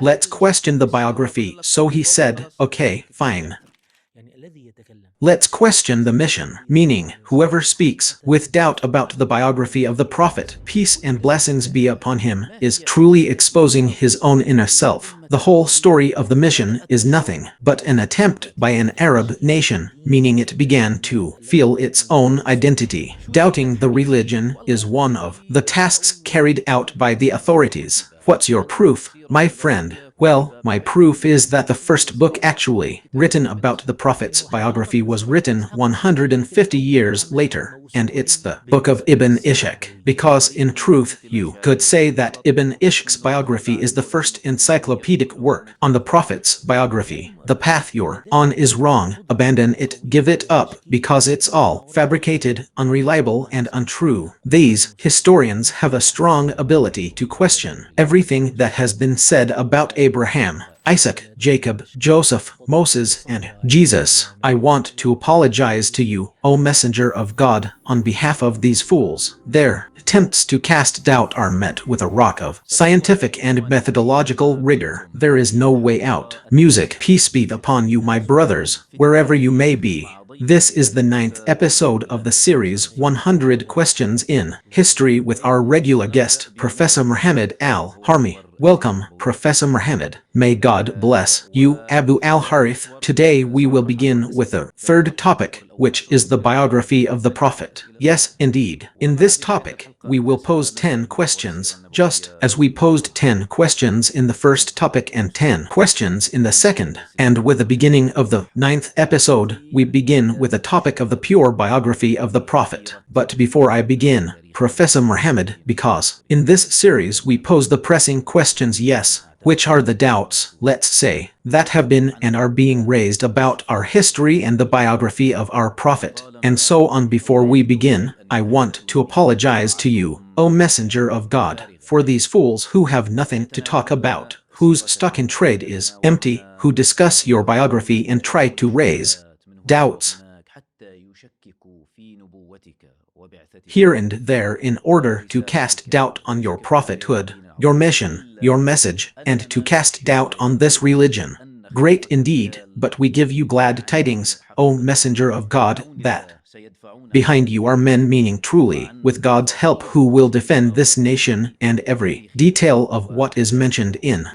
let's question the biography. So he said, okay, fine. Let's question the mission, meaning, whoever speaks with doubt about the biography of the Prophet, peace and blessings be upon him, is truly exposing his own inner self. The whole story of the mission is nothing but an attempt by an Arab nation, meaning it began to feel its own identity. Doubting the religion is one of the tasks carried out by the authorities. What's your proof, my friend? Well, my proof is that the first book actually written about the Prophet's biography was written 150 years later, and it's the Book of Ibn Ishaq. Because in truth, you could say that Ibn Ishaq's biography is the first encyclopedic work on the Prophet's biography. The path you're on is wrong. Abandon it, give it up, because it's all fabricated, unreliable, and untrue. These historians have a strong ability to question everything that has been said about Abraham, Isaac, Jacob, Joseph, Moses, and Jesus. I want to apologize to you, O Messenger of God, on behalf of these fools. Their attempts to cast doubt are met with a rock of scientific and methodological rigor. There is no way out. Music, peace be upon you, my brothers, wherever you may be. This is the 9th episode of the series 100 Questions in History with our regular guest, Professor Muhammad Al-Harmi. Welcome, Professor Muhammad. May God bless you, Abu Al-Harith. Today we will begin with the third topic, which is the biography of the Prophet. Yes, indeed. In this topic, we will pose 10 questions, just as we posed 10 questions in the first topic and 10 questions in the second. And with the beginning of the 9th episode, we begin with the topic of the pure biography of the Prophet. But before I begin, Professor Muhammad, because in this series we pose the pressing questions, yes, which are the doubts, let's say, that have been and are being raised about our history and the biography of our Prophet, and so on. Before we begin, I want to apologize to you, O Messenger of God, for these fools who have nothing to talk about, whose stock in trade is empty, who discuss your biography and try to raise doubts here and there in order to cast doubt on your prophethood, your mission, your message, and to cast doubt on this religion. Great indeed, but we give you glad tidings, O Messenger of God, that behind you are men, meaning truly, with God's help, who will defend this nation and every detail of what is mentioned in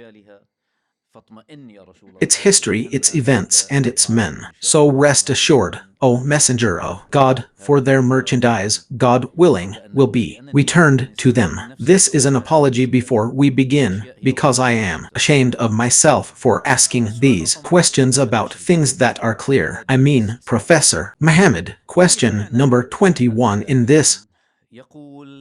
its history, its events, and its men. So rest assured, O Messenger of God, for their merchandise, God willing, will be returned to them. This is an apology before we begin, because I am ashamed of myself for asking these questions about things that are clear. I mean, Professor Muhammad, question number 21 in this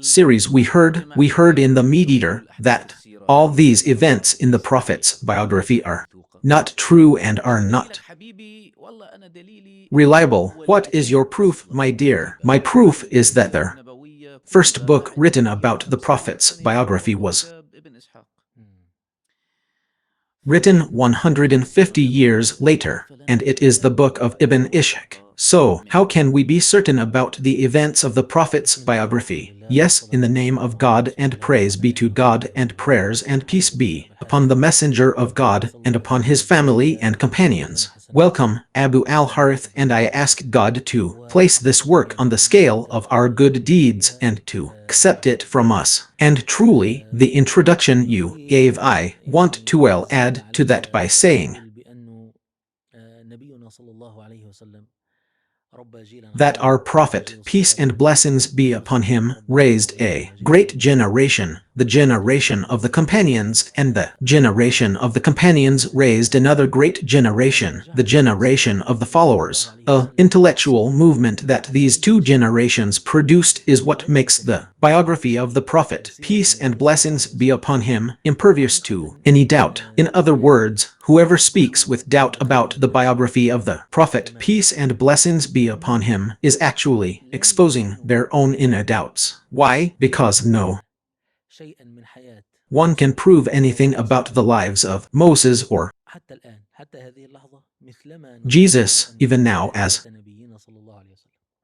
series we heard in the Meat-Eater that all these events in the Prophet's biography are not true and are not reliable. What is your proof, my dear? My proof is that the first book written about the Prophet's biography was written 150 years later, and it is the book of Ibn Ishaq. So, how can we be certain about the events of the Prophet's biography? Yes, in the name of God, and praise be to God, and prayers and peace be upon the Messenger of God and upon his family and companions. Welcome, Abu Al-Harith, and I ask God to place this work on the scale of our good deeds and to accept it from us. And truly, the introduction you gave, I want to well add to that by saying that our Prophet, peace and blessings be upon him, raised a great generation, the generation of the companions, and the generation of the companions raised another great generation, the generation of the followers. A intellectual movement that these two generations produced is what makes the biography of the Prophet, peace and blessings be upon him, impervious to any doubt. In other words, whoever speaks with doubt about the biography of the Prophet, peace and blessings be upon him, is actually exposing their own inner doubts. Why? Because no one can prove anything about the lives of Moses or Jesus, even now, as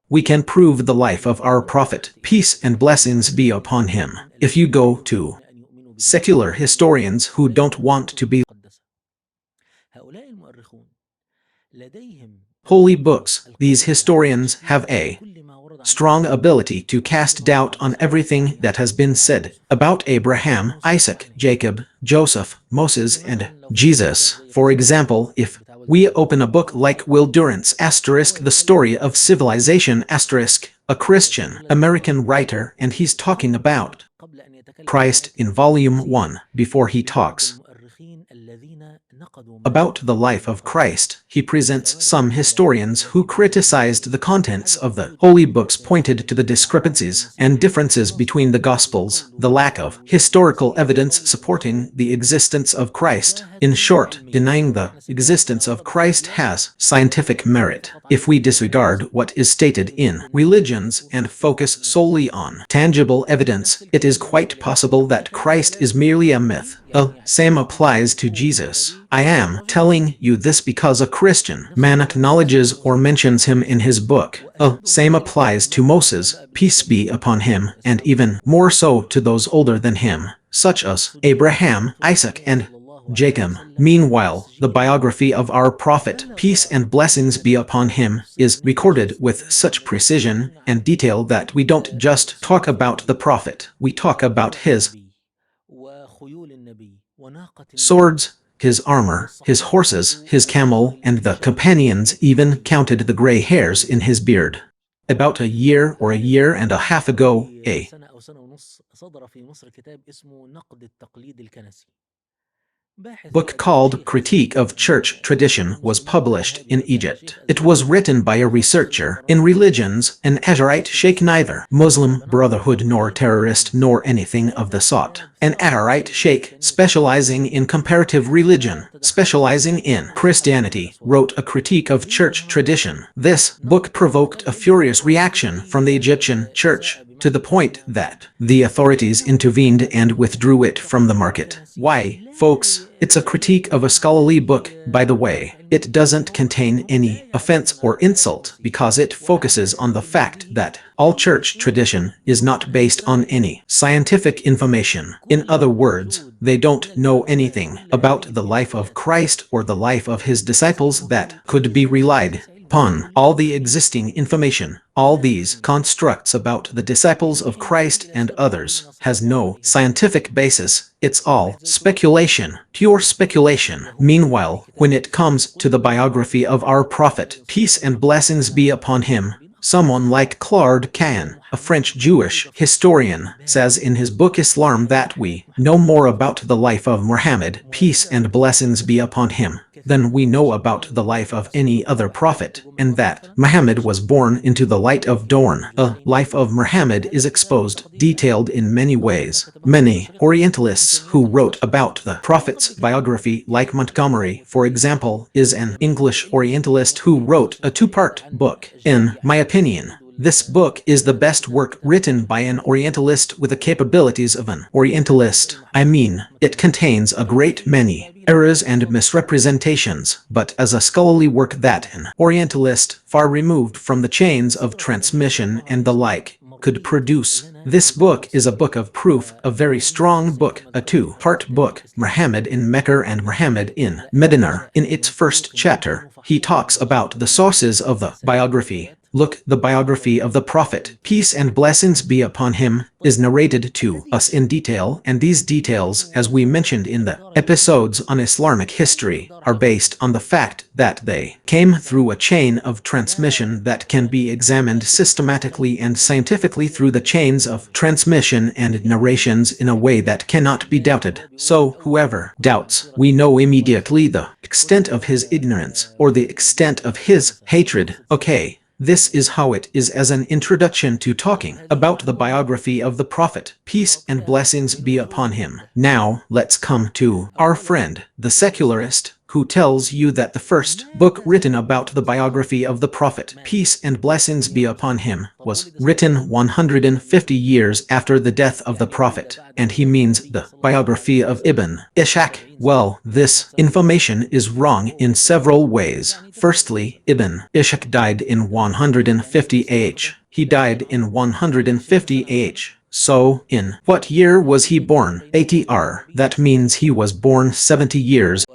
we can prove the life of our Prophet, peace and blessings be upon him. If you go to secular historians who don't want to be holy books. These historians have a strong ability to cast doubt on everything that has been said about Abraham, Isaac, Jacob, Joseph, Moses, and Jesus. For example, if we open a book like Will Durant's *The Story of Civilization*, a Christian American writer, and he's talking about Christ in Volume 1, before he talks about the life of Christ, he presents some historians who criticized the contents of the holy books, pointed to the discrepancies and differences between the Gospels, the lack of historical evidence supporting the existence of Christ. In short, denying the existence of Christ has scientific merit. If we disregard what is stated in religions and focus solely on tangible evidence, it is quite possible that Christ is merely a myth. Same applies to Jesus. I am telling you this because a Christian man acknowledges or mentions him in his book. Same applies to Moses, peace be upon him, and even more so to those older than him, such as Abraham, Isaac, and Jacob. Meanwhile, the biography of our prophet, peace and blessings be upon him, is recorded with such precision and detail that we don't just talk about the prophet, we talk about his swords, his armor, his horses, his camel, and the companions even counted the gray hairs in his beard. About a year or a year and a half ago, a book called Critique of Church Tradition was published in Egypt. It was written by a researcher in religions, an Azharite sheikh, neither Muslim Brotherhood nor terrorist nor anything of the sort. An Azharite sheikh specializing in comparative religion, specializing in Christianity, wrote a critique of church tradition. This book provoked a furious reaction from the Egyptian church, to the point that the authorities intervened and withdrew it from the market. Why, folks? It's a critique of a scholarly book, by the way. It doesn't contain any offense or insult because it focuses on the fact that all church tradition is not based on any scientific information. In other words, they don't know anything about the life of Christ or the life of his disciples that could be relied upon. All the existing information, all these constructs about the disciples of Christ and others, has no scientific basis. It's all speculation, pure speculation. Meanwhile, when it comes to the biography of our prophet, peace and blessings be upon him, someone like Claude Cahn, a French Jewish historian, says in his book Islam that we know more about the life of Muhammad, peace and blessings be upon him, than we know about the life of any other prophet, and that Muhammad was born into the light of dawn. The life of Muhammad is exposed, detailed in many ways. Many Orientalists who wrote about the prophet's biography, like Montgomery, for example, is an English Orientalist who wrote a two-part book. In my opinion, this book is the best work written by an Orientalist with the capabilities of an Orientalist. I mean, it contains a great many errors and misrepresentations, but as a scholarly work that an Orientalist, far removed from the chains of transmission and the like, could produce. This book is a book of proof, a very strong book, a two-part book, Muhammad in Mecca and Muhammad in Medina. In its first chapter, he talks about the sources of the biography. Look, the biography of the Prophet, peace and blessings be upon him, is narrated to us in detail, and these details, as we mentioned in the episodes on Islamic history, are based on the fact that they came through a chain of transmission that can be examined systematically and scientifically through the chains of transmission and narrations in a way that cannot be doubted. So, whoever doubts, we know immediately the extent of his ignorance, or the extent of his hatred. Okay. This is how it is as an introduction to talking about the biography of the Prophet, peace and blessings be upon him. Now, let's come to our friend, the secularist, who tells you that the first book written about the biography of the Prophet, peace and blessings be upon him, was written 150 years after the death of the Prophet, and he means the biography of Ibn Ishaq? Well, this information is wrong in several ways. Firstly, Ibn Ishaq died in 150 AH. He died in 150 AH. So, in what year was he born? ATR. That means he was born 70 years.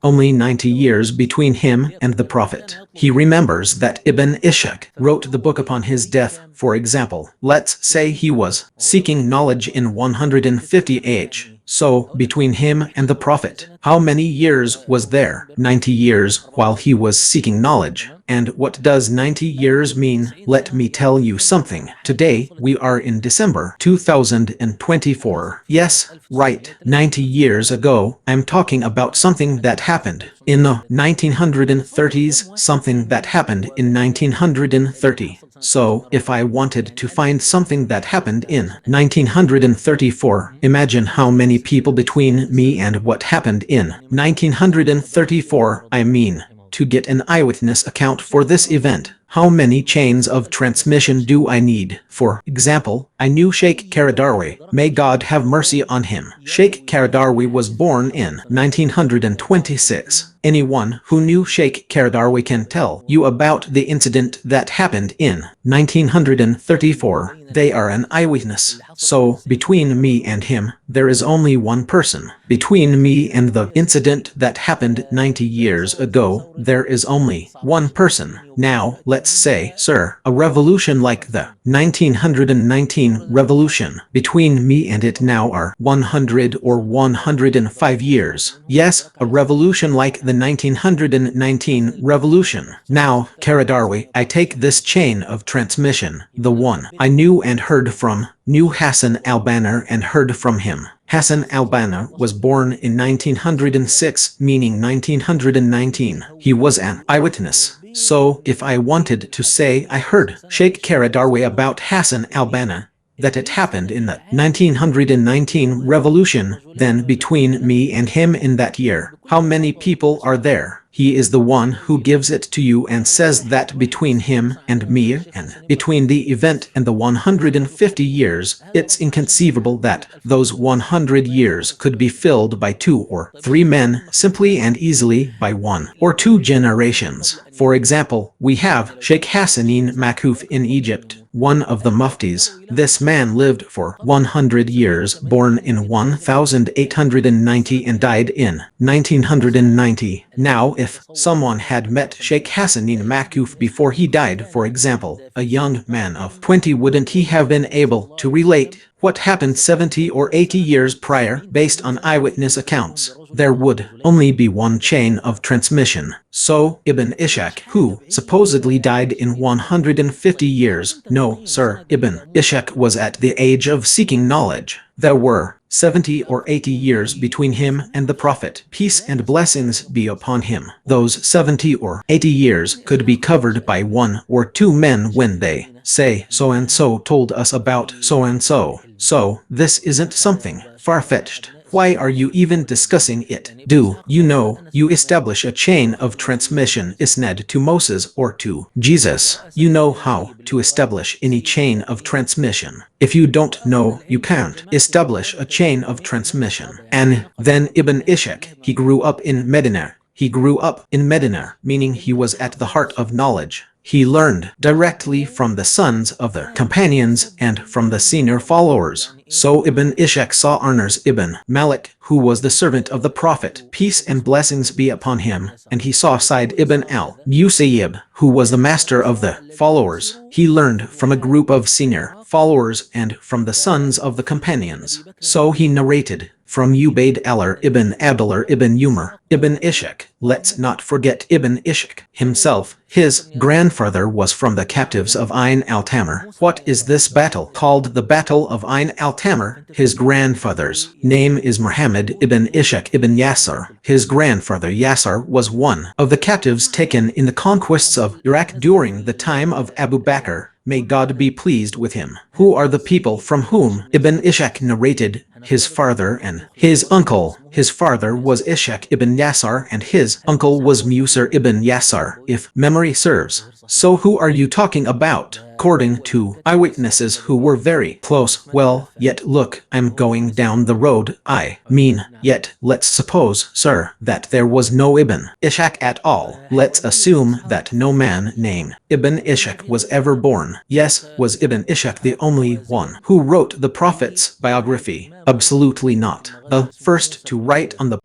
Only 90 years between him and the Prophet. He remembers that Ibn Ishaq wrote the book upon his death. For example, let's say he was seeking knowledge in 150 AH. So, between him and the Prophet, how many years was there? 90 years while he was seeking knowledge. And what does 90 years mean? Let me tell you something. Today, we are in December 2024. Yes, right. 90 years ago, I'm talking about something that happened in the 1930s, something that happened in 1930. So, if I wanted to find something that happened in 1934, imagine how many people between me and what happened in 1934, I mean, to get an eyewitness account for this event. How many chains of transmission do I need? For example, I knew Sheikh Karadarwi. May God have mercy on him. Sheikh Karadarwi was born in 1926. Anyone who knew Sheikh Karadarwi can tell you about the incident that happened in 1934. They are an eyewitness. So, between me and him, there is only one person. Between me and the incident that happened 90 years ago, there is only one person. Now, let's say, sir, a revolution like the 1919 revolution. Between me and it now are 100 or 105 years. Yes, a revolution like the 1919 revolution. Now, Karadarwi, I take this chain of transmission, the one I knew and heard from, knew Hassan al-Banna and heard from him. Hassan al-Banna was born in 1906, meaning 1919. He was an eyewitness. So, if I wanted to say I heard Sheikh Karadarwi about Hassan al-Banna, that it happened in the 1919 revolution, then between me and him in that year, how many people are there? He is the one who gives it to you and says that between him and me and between the event and the 150 years, it's inconceivable that those 100 years could be filled by 2 or 3 men simply and easily by 1 or 2 generations. For example, we have Sheikh Hassanin Makhouf in Egypt, one of the muftis. This man lived for 100 years, born in 1890 and died in 1990. Now, if someone had met Sheikh Hassanin Makhouf before he died, for example, a young man of 20, wouldn't he have been able to relate what happened 70 or 80 years prior based on eyewitness accounts? There would only be one chain of transmission. So, Ibn Ishaq, who supposedly died in 150 years, no, sir, Ibn Ishaq was at the age of seeking knowledge. There were 70 or 80 years between him and the Prophet, peace and blessings be upon him. Those 70 or 80 years could be covered by 1 or 2 men when they say, so-and-so told us about so-and-so. So, this isn't something far-fetched. Why are you even discussing it? Do you know you establish a chain of transmission isnad to Moses or to Jesus? You know how to establish any chain of transmission. If you don't know, you can't establish a chain of transmission. And then Ibn Ishaq, he grew up in Medina. He grew up in Medina, meaning he was at the heart of knowledge. He learned directly from the sons of the companions and from the senior followers. So Ibn Ishaq saw Anas ibn Malik, who was the servant of the Prophet, peace and blessings be upon him, and he saw Sa'id ibn al-Musayyib, who was the master of the followers. He learned from a group of senior followers and from the sons of the companions. So he narrated from Ubayd al ibn Abdullah ibn Umar, Ibn Ishaq. Let's not forget Ibn Ishaq himself. His grandfather was from the captives of Ain al-Tamr. What is this battle called? The Battle of Ain al-Tamr. His grandfather's name is Muhammad ibn Ishaq ibn Yasar. His grandfather Yasar was one of the captives taken in the conquests of Iraq during the time of Abu Bakr. May God be pleased with him. Who are the people from whom Ibn Ishaq narrated? His father and his uncle. His father was Ishaq ibn Yasar and his uncle was Musar ibn Yasar, if memory serves. So who are you talking about? According to eyewitnesses who were very close. Well, yet look, I'm going down the road. I mean, yet let's suppose, sir, that there was no Ibn Ishaq at all. Let's assume that no man named Ibn Ishaq was ever born. Yes, was Ibn Ishaq the only one who wrote the Prophet's biography? Absolutely not. The first to write on the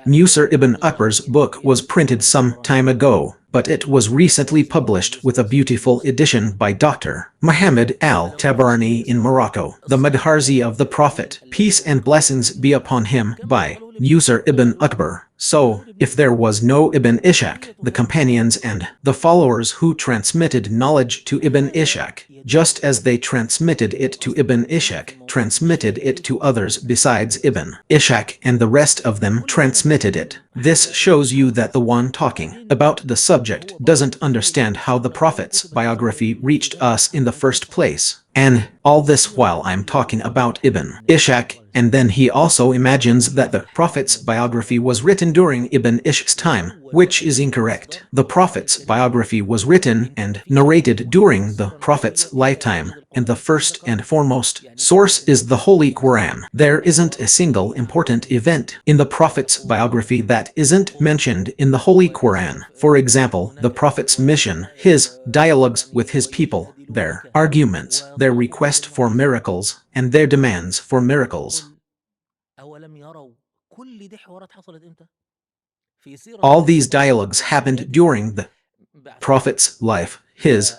Musar ibn Ukbar's book was printed some time ago, but it was recently published with a beautiful edition by Dr. Muhammad al-Tabarani in Morocco. The Madharzi of the Prophet, peace and blessings be upon him, by Musar ibn Ukbar. So, if there was no Ibn Ishaq, the companions and the followers who transmitted knowledge to Ibn Ishaq, just as they transmitted it to Ibn Ishaq, transmitted it to others besides Ibn Ishaq, and the rest of them transmitted it. This shows you that the one talking about the subject doesn't understand how the Prophet's biography reached us in the first place. And all this while I'm talking about Ibn Ishaq, and then he also imagines that the Prophet's biography was written during Ibn Ishaq's time, which is incorrect. The Prophet's biography was written and narrated during the Prophet's lifetime, and the first and foremost source is the Holy Quran. There isn't a single important event in the Prophet's biography that isn't mentioned in the Holy Quran. For example, the Prophet's mission, his dialogues with his people, their arguments, their request for miracles, and their demands for miracles. All these dialogues happened during the Prophet's life, his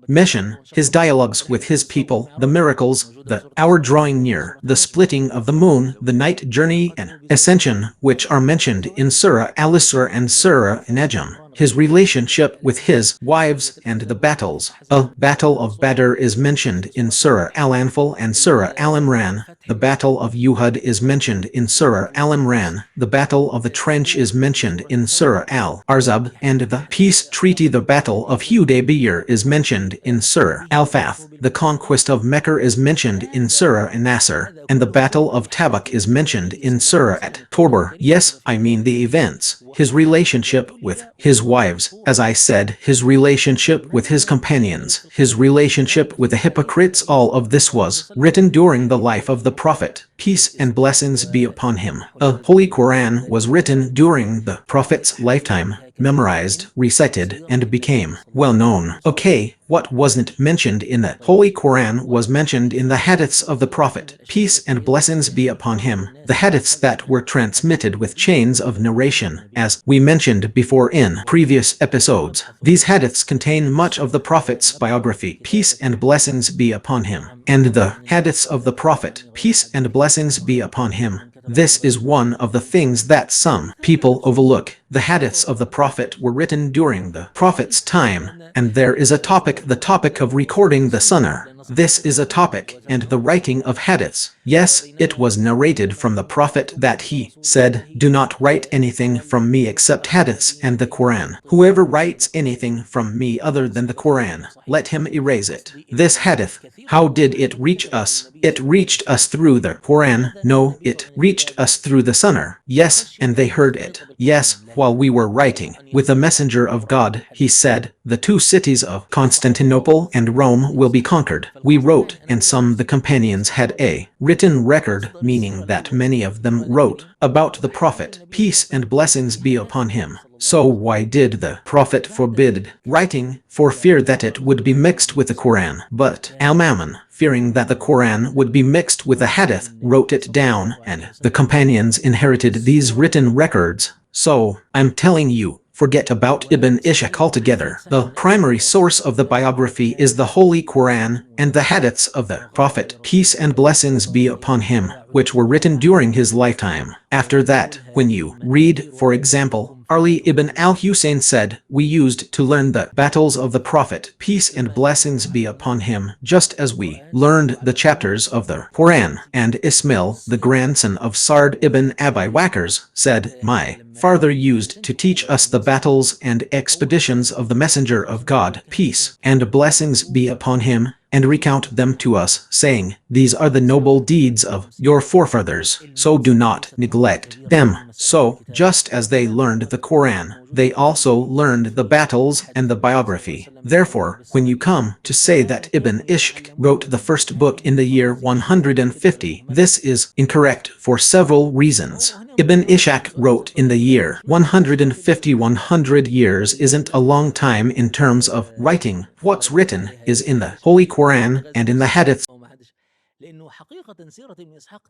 mission, his dialogues with his people, the miracles, the hour drawing near, the splitting of the moon, the night journey and ascension, which are mentioned in Surah Al-Isra and Surah An-Najm, his relationship with his wives, and the battles. A battle of Badr is mentioned in Surah Al-Anfal and Surah Al-Imran. The battle of Uhud is mentioned in Surah Al-Imran. The battle of the Trench is mentioned in Surah Al-Arzab, and the peace treaty, the battle of Hudaybiyah, is mentioned in Surah Al-Fath. The conquest of Mecca is mentioned in Surah An-Nasr, and the battle of Tabuk is mentioned in Surah At-Tawbah. Yes, I mean the events. His relationship with his wives, as I said, his relationship with his companions, his relationship with the hypocrites, all of this was written during the life of the Prophet, peace and blessings be upon him. A Holy Quran was written during the Prophet's lifetime, memorized, recited, and became well known. Okay, what wasn't mentioned in the Holy Quran was mentioned in the hadiths of the Prophet, peace and blessings be upon him, the hadiths that were transmitted with chains of narration, as we mentioned before in previous episodes. These hadiths contain much of the Prophet's biography, peace and blessings be upon him, and the hadiths of the Prophet, peace and blessings be upon him. This is one of the things that some people overlook. The hadiths of the Prophet were written during the Prophet's time, and there is a topic, the topic of recording the sunnah. This is a topic, and the writing of hadiths. Yes, it was narrated from the Prophet that he said, "Do not write anything from me except hadiths and the Quran. Whoever writes anything from me other than the Quran, let him erase it." This hadith, how did it reach us? It reached us through the Quran. No, it reached us through the sunnah. Yes, and they heard it. Yes, while we were writing with the messenger of God, he said, "The two cities of Constantinople and Rome will be conquered." We wrote, and some the companions had a written record, meaning that many of them wrote about the Prophet, peace and blessings be upon him. So why did the Prophet forbid writing? For fear that it would be mixed with the Quran. But Al-Mamun, fearing that the Quran would be mixed with the hadith, wrote it down, and the companions inherited these written records. So, I'm telling you, forget about Ibn Ishaq altogether. The primary source of the biography is the Holy Quran and the hadiths of the Prophet, peace and blessings be upon him, which were written during his lifetime. After that, when you read, for example, Ali ibn al-Hussein said, "We used to learn the battles of the Prophet, peace and blessings be upon him, just as we learned the chapters of the Quran." And Ismail, the grandson of Sa'd ibn Abi Waqqas, said, "My father used to teach us the battles and expeditions of the Messenger of God, peace and blessings be upon him, and recount them to us, saying, "These are the noble deeds of your forefathers, so do not neglect them." So, just as they learned the Quran, they also learned the battles and the biography. Therefore, when you come to say that Ibn Ishq wrote the first book in the year 150, this is incorrect for several reasons. Ibn Ishaq wrote in the year 150. 100 years isn't a long time in terms of writing. What's written is in the Holy Quran and in the Hadiths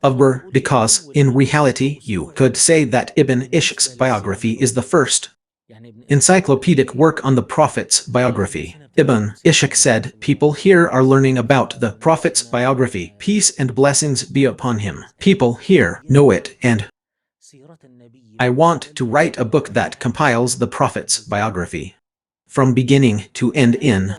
of Bur, because, in reality, you could say that Ibn Ishq's biography is the first encyclopedic work on the Prophet's biography. Ibn Ishaq said, "People here are learning about the Prophet's biography, peace and blessings be upon him. People here know it, and I want to write a book that compiles the Prophet's biography from beginning to end in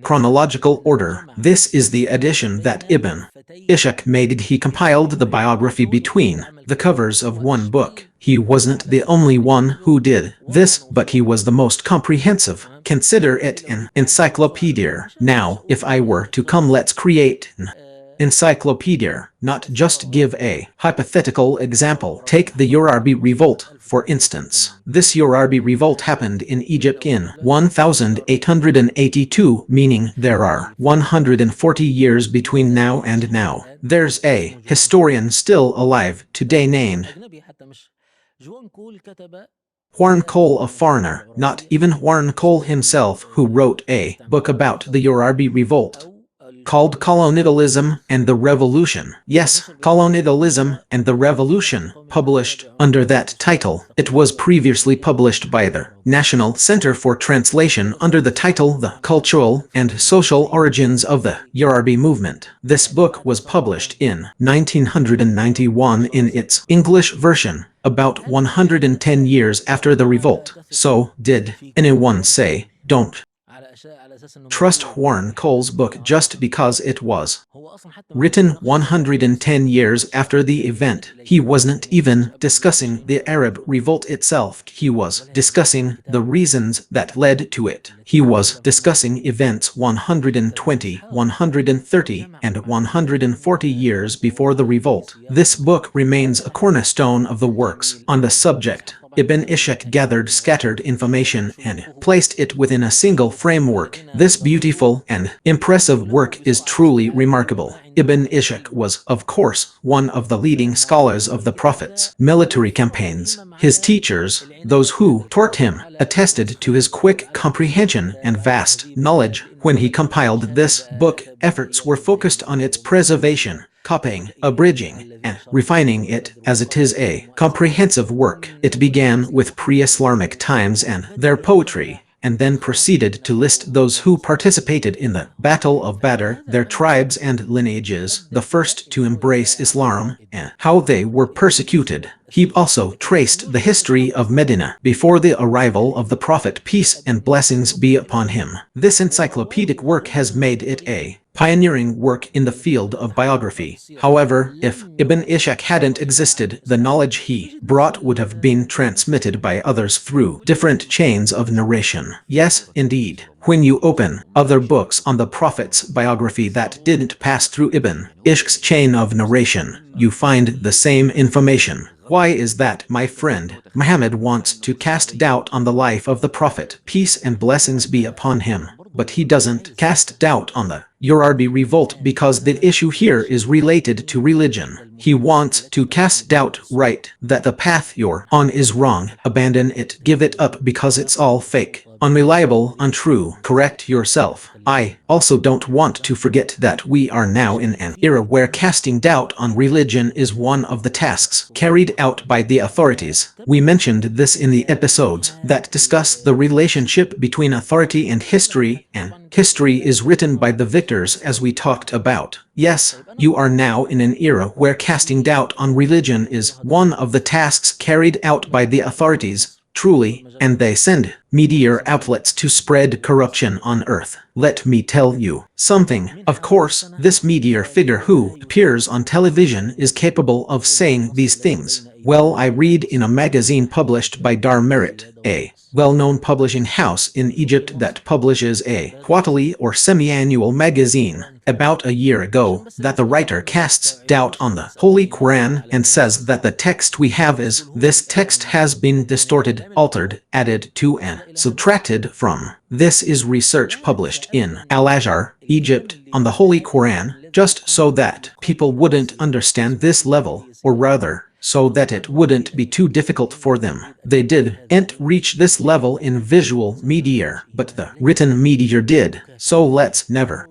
chronological order." This is the addition that Ibn Ishaq made. He compiled the biography between the covers of one book. He wasn't the only one who did this, but he was the most comprehensive. Consider it an encyclopedia. Now, if I were to come, let's create an encyclopedia, not just give a hypothetical example. Take the Yorabi revolt, for instance. This Yorabi revolt happened in Egypt in 1882, meaning there are 140 years between now and now. There's a historian still alive today named Warren Cole, a foreigner, not even Warren Cole himself, who wrote a book about the Yorabi revolt called Colonialism and the Revolution. Yes, Colonialism and the Revolution, published under that title. It was previously published by the National Center for Translation under the title The Cultural and Social Origins of the Yorabi Movement. This book was published in 1991 in its English version, about 110 years after the revolt. So, did anyone say, "Don't trust Warren Cole's book just because it was written 110 years after the event"? He wasn't even discussing the Arab revolt itself. He was discussing the reasons that led to it. He was discussing events 120, 130, and 140 years before the revolt. This book remains a cornerstone of the works on the subject. Ibn Ishaq gathered scattered information and placed it within a single framework. This beautiful and impressive work is truly remarkable. Ibn Ishaq was, of course, one of the leading scholars of the Prophet's military campaigns. His teachers, those who taught him, attested to his quick comprehension and vast knowledge. When he compiled this book, efforts were focused on its preservation, copying, abridging, and refining it, as it is a comprehensive work. It began with pre-Islamic times and their poetry, and then proceeded to list those who participated in the Battle of Badr, their tribes and lineages, the first to embrace Islam, and how they were persecuted. He also traced the history of Medina before the arrival of the Prophet, peace and blessings be upon him. This encyclopedic work has made it a pioneering work in the field of biography. However, if Ibn Ishaq hadn't existed, the knowledge he brought would have been transmitted by others through different chains of narration. Yes, indeed. When you open other books on the Prophet's biography that didn't pass through Ibn Ishaq's chain of narration, you find the same information. Why is that, my friend? Muhammad wants to cast doubt on the life of the Prophet, peace and blessings be upon him, but he doesn't cast doubt on the Yorabi revolt because the issue here is related to religion. He wants to cast doubt, right, that the path you're on is wrong, abandon it, give it up because it's all fake, unreliable, untrue, correct yourself. I also don't want to forget that we are now in an era where casting doubt on religion is one of the tasks carried out by the authorities. We mentioned this in the episodes that discuss the relationship between authority and history is written by the victors, as we talked about. Yes, you are now in an era where casting doubt on religion is one of the tasks carried out by the authorities, truly, and they send media outlets to spread corruption on earth. Let me tell you something. Of course, this media figure who appears on television is capable of saying these things. Well, I read in a magazine published by Dar Merit, a well-known publishing house in Egypt that publishes a quarterly or semi-annual magazine, about a year ago, that the writer casts doubt on the Holy Quran and says that the text we have is, this text has been distorted, altered, added to and subtracted from. This is research published in Al-Azhar, Egypt, on the Holy Quran, just so that people wouldn't understand this level, or rather, so that it wouldn't be too difficult for them. They didn't reach this level in visual media, but the written media did. So let's never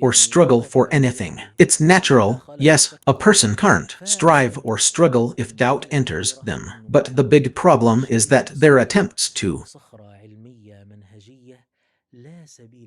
or struggle for anything. It's natural, yes, a person can't strive or struggle if doubt enters them. But the big problem is that their attempts to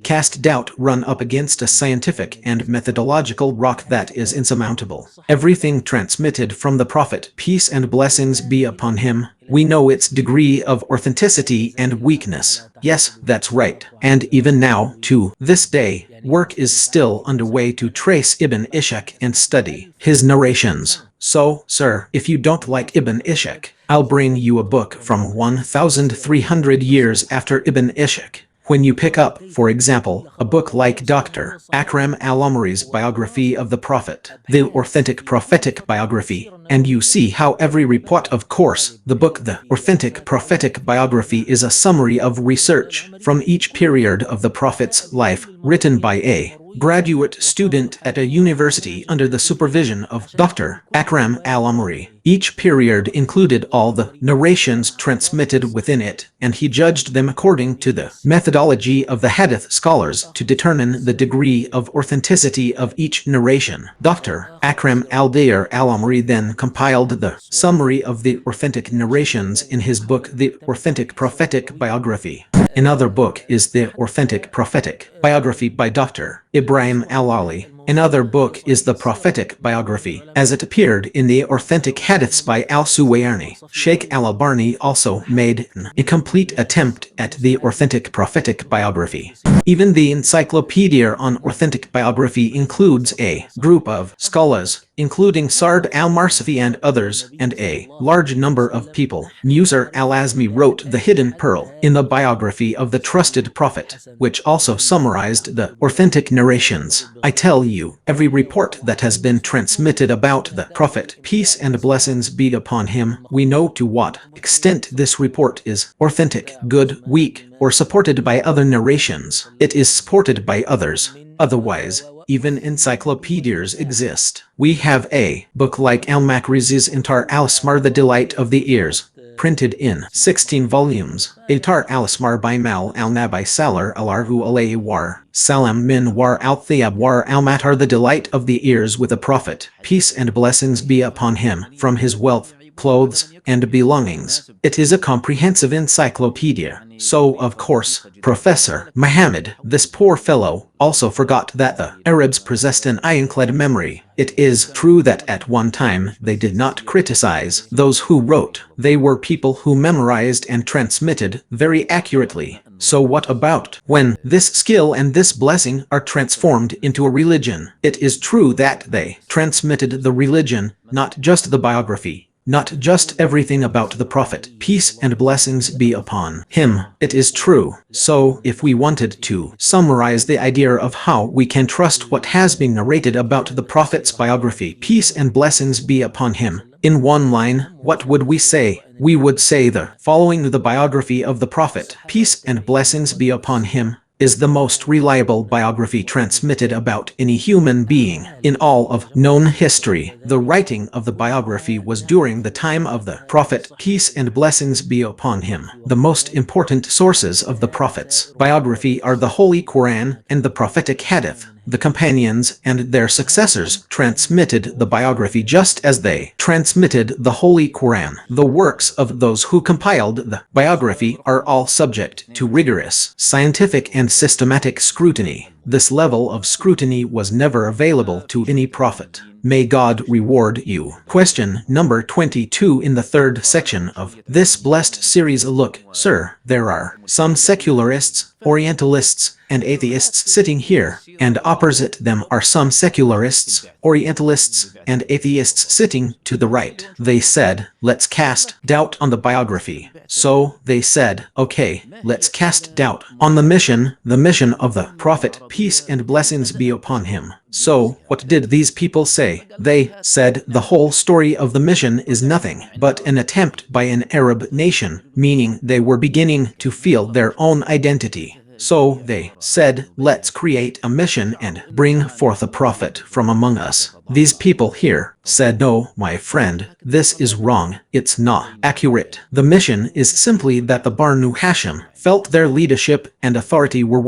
cast doubt run up against a scientific and methodological rock that is insurmountable. Everything transmitted from the Prophet, peace and blessings be upon him, we know its degree of authenticity and weakness. Yes, that's right. And even now, to this day, work is still underway to trace Ibn Ishaq and study his narrations. So, sir, if you don't like Ibn Ishaq, I'll bring you a book from 1,300 years after Ibn Ishaq. When you pick up, for example, a book like Dr. Akram al-Umari's Biography of the Prophet, the authentic prophetic biography, and you see how every report, of course, the book The Authentic Prophetic Biography is a summary of research from each period of the Prophet's life, written by a graduate student at a university under the supervision of Dr. Akram al-Umari. Each period included all the narrations transmitted within it, and he judged them according to the methodology of the hadith scholars to determine the degree of authenticity of each narration. Dr. Akram al-Umari then compiled the summary of the authentic narrations in his book The Authentic Prophetic Biography. Another book is The Authentic Prophetic Biography by Dr. Ibrahim al-Ali. Another book is The Prophetic Biography, as it appeared in the Authentic Hadiths by al-Suwayrni. Sheikh al-Albani also made an incomplete attempt at the Authentic Prophetic Biography. Even the Encyclopedia on Authentic Biography includes a group of scholars, including Sard al-Marsafi and others, and a large number of people. Musar al-Azmi wrote The Hidden Pearl in the biography of the trusted prophet, which also summarized the authentic narrations. I tell you, every report that has been transmitted about the prophet, peace and blessings be upon him, we know to what extent this report is authentic, good, weak, or supported by other narrations. It is supported by others. Otherwise, even encyclopedias exist. We have a book like al-Makrizi's Intar al-Asmar, The Delight of the Ears, printed in 16 volumes. Itar al-Asmar by Mal al-Nabi Salar al-Arhu alayhi war Salam min war al-Thiyab war al-Matar, The Delight of the Ears with a Prophet, peace and blessings be upon him, from his wealth, clothes, and belongings. It is a comprehensive encyclopedia. So, of course, Professor Muhammad, this poor fellow, also forgot that the Arabs possessed an ironclad memory. It is true that at one time they did not criticize those who wrote. They were people who memorized and transmitted very accurately. So what about when this skill and this blessing are transformed into a religion? It is true that they transmitted the religion, not just the biography. Not just everything about the Prophet, peace and blessings be upon him. It is true. So, if we wanted to summarize the idea of how we can trust what has been narrated about the Prophet's biography, peace and blessings be upon him, in one line, what would we say? We would say the following: the biography of the Prophet, peace and blessings be upon him, is the most reliable biography transmitted about any human being in all of known history. The writing of the biography was during the time of the Prophet, peace and blessings be upon him. The most important sources of the Prophet's biography are the Holy Quran and the prophetic hadith. The companions and their successors transmitted the biography just as they transmitted the Holy Quran. The works of those who compiled the biography are all subject to rigorous scientific and systematic scrutiny. This level of scrutiny was never available to any prophet. May God reward you. Question number 22 in the third section of this blessed series. Look, sir, there are some secularists, Orientalists, and atheists sitting here, and opposite them are some secularists, Orientalists and atheists sitting to the right. They said, let's cast doubt on the biography. So they said, okay, let's cast doubt on the mission of the Prophet, peace and blessings be upon him. So, what did these people say? They said the whole story of the mission is nothing but an attempt by an Arab nation, meaning they were beginning to feel their own identity. So they said, let's create a mission and bring forth a prophet from among us. These people here said, no, my friend, this is wrong, it's not accurate. The mission is simply that the Banu Hashim felt their leadership and authority were.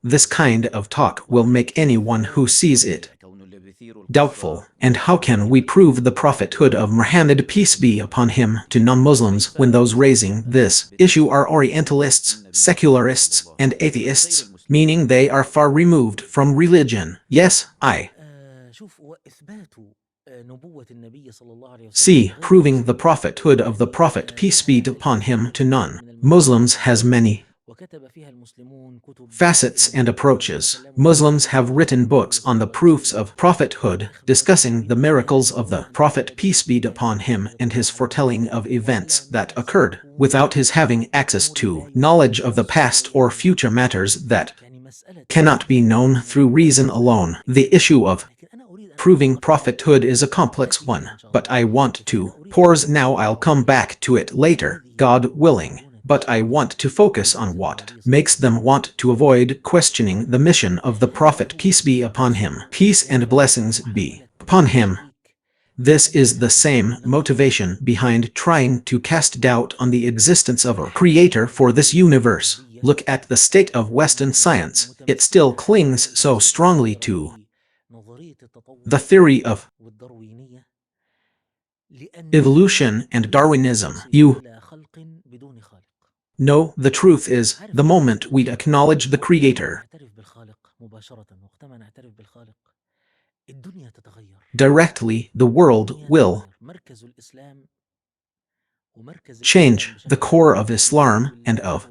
This kind of talk will make anyone who sees it doubtful. And how can we prove the prophethood of Muhammad, peace be upon him, to non-Muslims when those raising this issue are Orientalists, secularists, and atheists, meaning they are far removed from religion? Yes, I see proving the prophethood of the Prophet, peace be upon him, to non-Muslims has many facets and approaches. Muslims have written books on the proofs of prophethood, discussing the miracles of the Prophet, peace be upon him, and his foretelling of events that occurred without his having access to knowledge of the past or future matters that cannot be known through reason alone. The issue of proving prophethood is a complex one, but I want to pause now. I'll come back to it later, God willing. But I want to focus on what makes them want to avoid questioning the mission of the Prophet, peace be upon him. Peace and blessings be upon him. This is the same motivation behind trying to cast doubt on the existence of a creator for this universe. Look at the state of Western science. It still clings so strongly to the theory of evolution and Darwinism. No, the truth is, the moment we acknowledge the Creator directly, the world will change. The core of Islam and of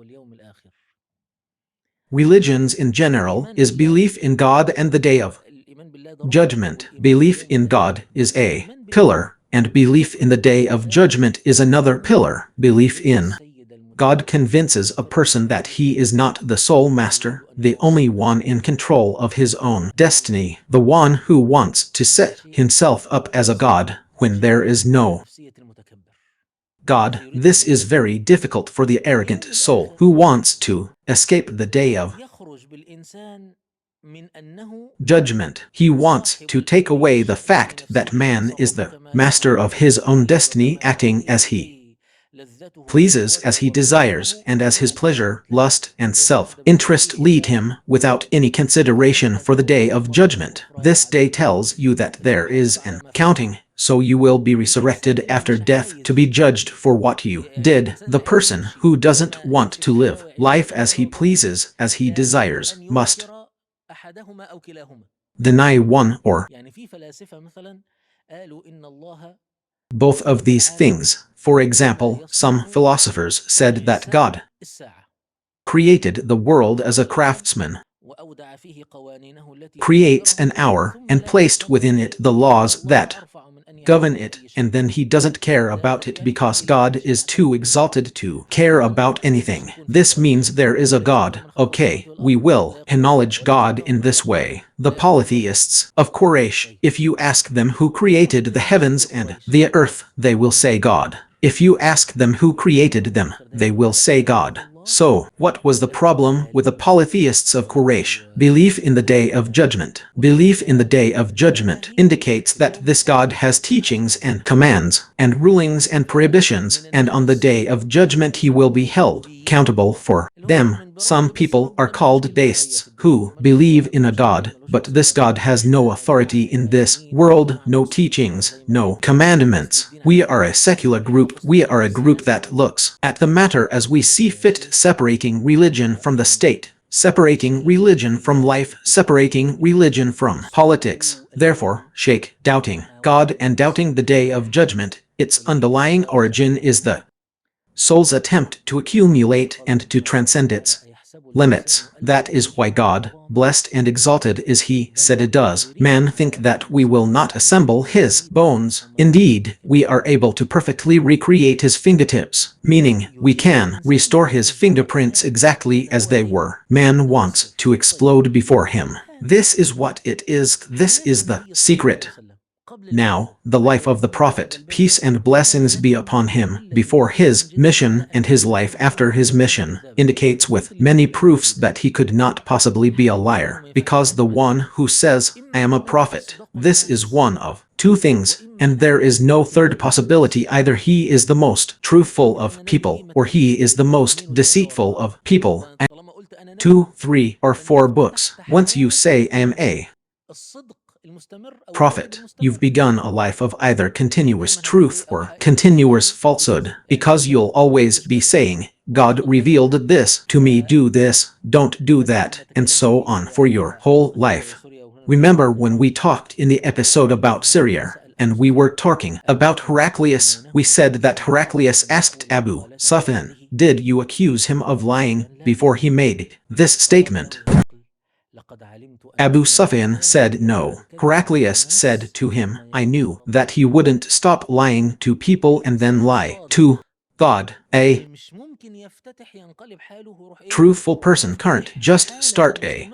religions in general is belief in God and the Day of Judgment. Belief in God is a pillar, and belief in the Day of Judgment is another pillar. Belief in God convinces a person that he is not the sole master, the only one in control of his own destiny, the one who wants to set himself up as a god when there is no God. This is very difficult for the arrogant soul who wants to escape the Day of Judgment. He wants to take away the fact that man is the master of his own destiny, acting as he pleases, as he desires, and as his pleasure, lust, and self-interest lead him, without any consideration for the Day of Judgment. This day tells you that there is an accounting, so you will be resurrected after death to be judged for what you did. The person who doesn't want to live life as he pleases, as he desires, must deny one or both of these things. For example, some philosophers said that God created the world as a craftsman creates an hour and placed within it the laws that govern it, and then he doesn't care about it because God is too exalted to care about anything. This means there is a God. Okay, we will acknowledge God in this way. The polytheists of Quraysh, if you ask them who created the heavens and the earth, they will say God. If you ask them who created them, they will say God. So, what was the problem with the polytheists of Quraysh? Belief in the Day of Judgment. Belief in the Day of Judgment indicates that this God has teachings and commands, and rulings and prohibitions, and on the Day of Judgment he will be held accountable for them. Some people are called deists, who believe in a God, but this God has no authority in this world, no teachings, no commandments. We are a secular group. We are a group that looks at the matter as we see fit, separating religion from the state, separating religion from life, separating religion from politics. Therefore, doubting God and doubting the Day of Judgment, its underlying origin is the soul's attempt to accumulate and to transcend its limits. That is why God, blessed and exalted is He, said it does. Man think that we will not assemble His bones. Indeed, we are able to perfectly recreate His fingertips, meaning we can restore His fingerprints exactly as they were. Man wants to explode before Him. This is what it is. This is the secret. Now, the life of the Prophet, peace and blessings be upon him, before his mission and his life after his mission, indicates with many proofs that he could not possibly be a liar, because the one who says, I am a prophet, this is one of two things, and there is no third possibility. Either he is the most truthful of people, or he is the most deceitful of people. 2, 3, or 4 books. Once you say I am a prophet, you've begun a life of either continuous truth or continuous falsehood, because you'll always be saying, God revealed this to me, do this, don't do that, and so on for your whole life. Remember when we talked in the episode about Syria, and we were talking about Heraclius, we said that Heraclius asked Abu Sufyan, did you accuse him of lying, before he made this statement? Abu Sufyan said no. Heraclius said to him, I knew that he wouldn't stop lying to people and then lie to God. A truthful person can't just start a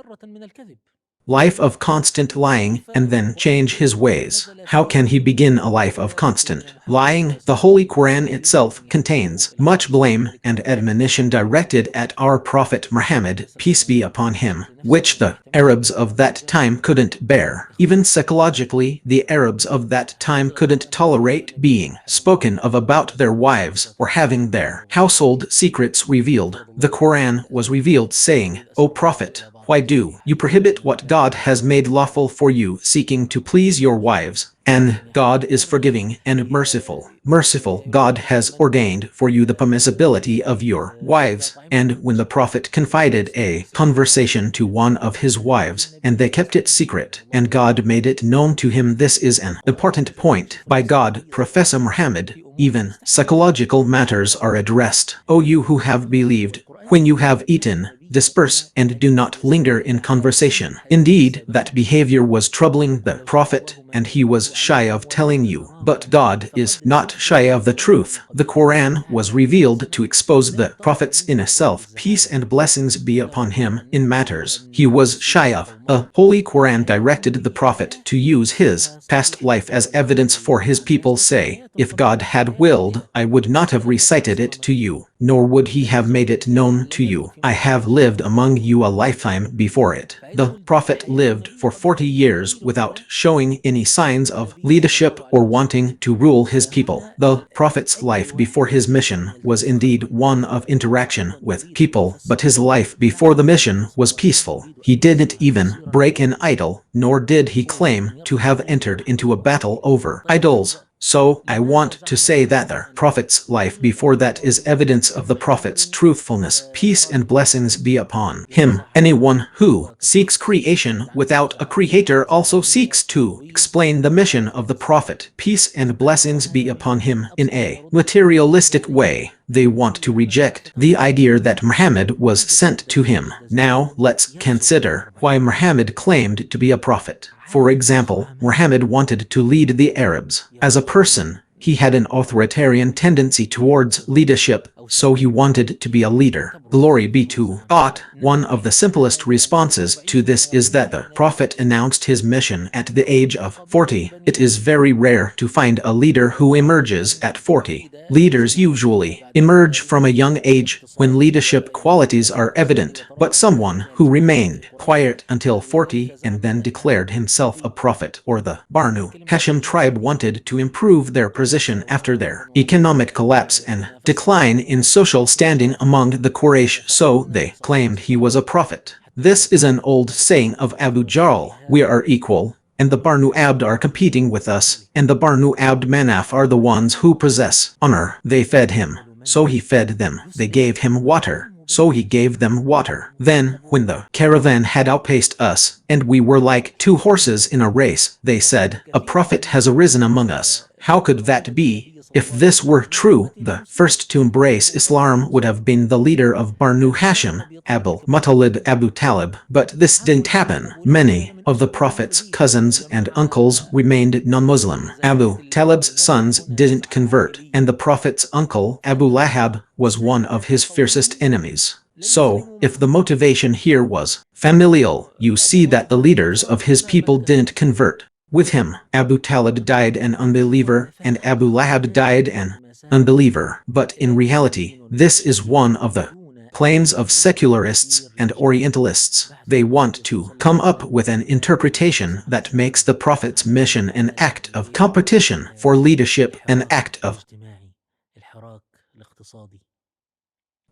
life of constant lying and then change his ways. How can he begin a life of constant lying? The Holy Quran itself contains much blame and admonition directed at our Prophet Muhammad, peace be upon him, which the Arabs of that time couldn't bear. Even psychologically, the Arabs of that time couldn't tolerate being spoken of about their wives or having their household secrets revealed. The Quran was revealed saying, O Prophet, why do you prohibit what God has made lawful for you, seeking to please your wives? And God is forgiving and merciful. Merciful, God has ordained for you the permissibility of your wives. And when the Prophet confided a conversation to one of his wives, and they kept it secret, and God made it known to him, this is an important point. By God, Professor Muhammad, even psychological matters are addressed. O you who have believed, when you have eaten, disperse and do not linger in conversation. Indeed, that behavior was troubling the Prophet, and he was shy of telling you. But God is not shy of the truth. The Quran was revealed to expose the Prophet's inner self, peace and blessings be upon him, in matters he was shy of. The Holy Quran directed the Prophet to use his past life as evidence for his people. Say, if God had willed, I would not have recited it to you, nor would he have made it known to you. I have lived among you a lifetime before it. The Prophet lived for 40 years without showing any signs of leadership or wanting to rule his people. The Prophet's life before his mission was indeed one of interaction with people, but his life before the mission was peaceful. He didn't even break an idol, nor did he claim to have entered into a battle over idols. So, I want to say that the Prophet's life before that is evidence of the Prophet's truthfulness, peace and blessings be upon him. Anyone who seeks creation without a creator also seeks to explain the mission of the Prophet, peace and blessings be upon him, in a materialistic way. They want to reject the idea that Muhammad was sent to him. Now, let's consider why Muhammad claimed to be a prophet. For example, Muhammad wanted to lead the Arabs. As a person, he had an authoritarian tendency towards leadership, so he wanted to be a leader. Glory be to God. One of the simplest responses to this is that the Prophet announced his mission at the age of 40. It is very rare to find a leader who emerges at 40. Leaders usually emerge from a young age when leadership qualities are evident, but someone who remained quiet until 40 and then declared himself a prophet, or the Banu Hashim tribe, wanted to improve their position after their economic collapse and decline in social standing among the Quraysh, so they claimed he was a prophet. This is an old saying of Abu Jahl, we are equal, and the Banu Abd are competing with us, and the Banu Abd Manaf are the ones who possess honor. They fed him, so he fed them. They gave him water, so he gave them water. Then, when the caravan had outpaced us, and we were like 2 horses in a race, they said, a prophet has arisen among us. How could that be? If this were true, the first to embrace Islam would have been the leader of Banu Hashim, Abu Muttalib Abu Talib, but this didn't happen. Many of the Prophet's cousins and uncles remained non-Muslim. Abu Talib's sons didn't convert, and the Prophet's uncle, Abu Lahab, was one of his fiercest enemies. So, if the motivation here was familial, you see that the leaders of his people didn't convert. With him, Abu Talib died an unbeliever, and Abu Lahab died an unbeliever. But in reality, this is one of the claims of secularists and Orientalists. They want to come up with an interpretation that makes the Prophet's mission an act of competition for leadership, an act of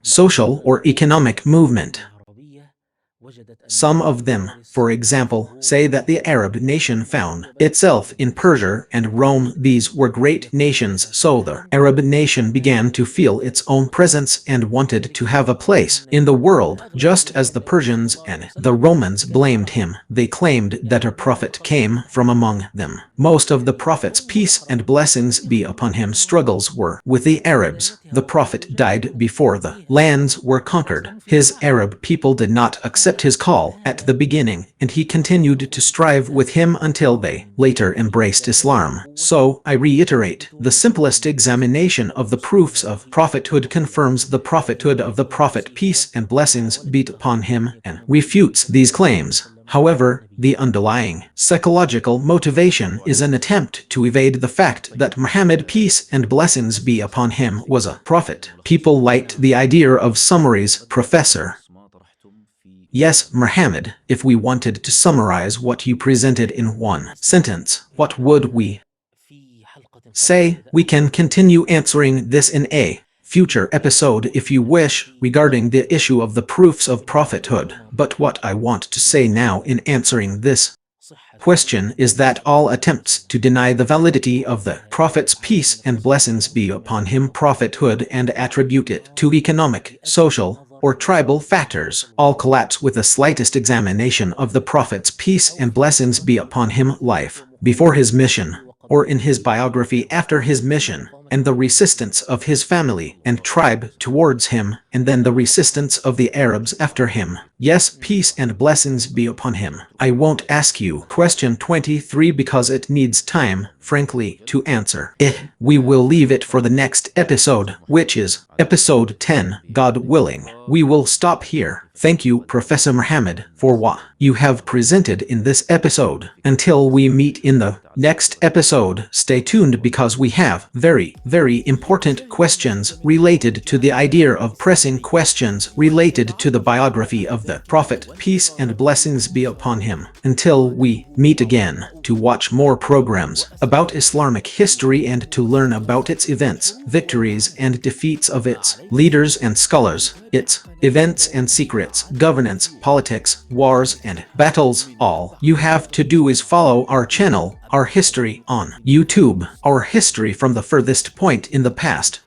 social or economic movement. Some of them, for example, say that the Arab nation found itself in Persia and Rome. These were great nations, so the Arab nation began to feel its own presence and wanted to have a place in the world, just as the Persians and the Romans blamed him. They claimed that a prophet came from among them. Most of the Prophet's peace and blessings be upon him struggles were with the Arabs. The Prophet died before the lands were conquered. His Arab people did not accept his call at the beginning, and he continued to strive with him until they later embraced Islam. So, I reiterate, the simplest examination of the proofs of prophethood confirms the prophethood of the Prophet, peace and blessings be upon him, and refutes these claims. However, the underlying psychological motivation is an attempt to evade the fact that Muhammad, peace and blessings be upon him, was a prophet. People liked the idea of summaries, Professor. Yes, Muhammad, if we wanted to summarize what you presented in one sentence, what would we say? We can continue answering this in a future episode if you wish, regarding the issue of the proofs of prophethood. But what I want to say now in answering this question is that all attempts to deny the validity of the Prophet's peace and blessings be upon him prophethood and attribute it to economic, social, or tribal factors all collapse with the slightest examination of the Prophet's peace and blessings be upon him life before his mission, or in his biography after his mission, and the resistance of his family and tribe towards him, and then the resistance of the Arabs after him. Yes, peace and blessings be upon him. I won't ask you question 23 because it needs time, frankly, to answer. We will leave it for the next episode, which is episode 10, God willing. We will stop here. Thank you, Professor Muhammad, for what you have presented in this episode. Until we meet in the next episode, stay tuned because we have very important questions related to the idea of pressing questions related to the biography of the Prophet, peace and blessings be upon him. Until we meet again, to watch more programs about Islamic history and to learn about its events, victories and defeats of its leaders and scholars, its events and secrets, governance, politics, wars and battles. All you have to do is follow our channel, Our History, on YouTube, Our History from the Furthest Point in the Past.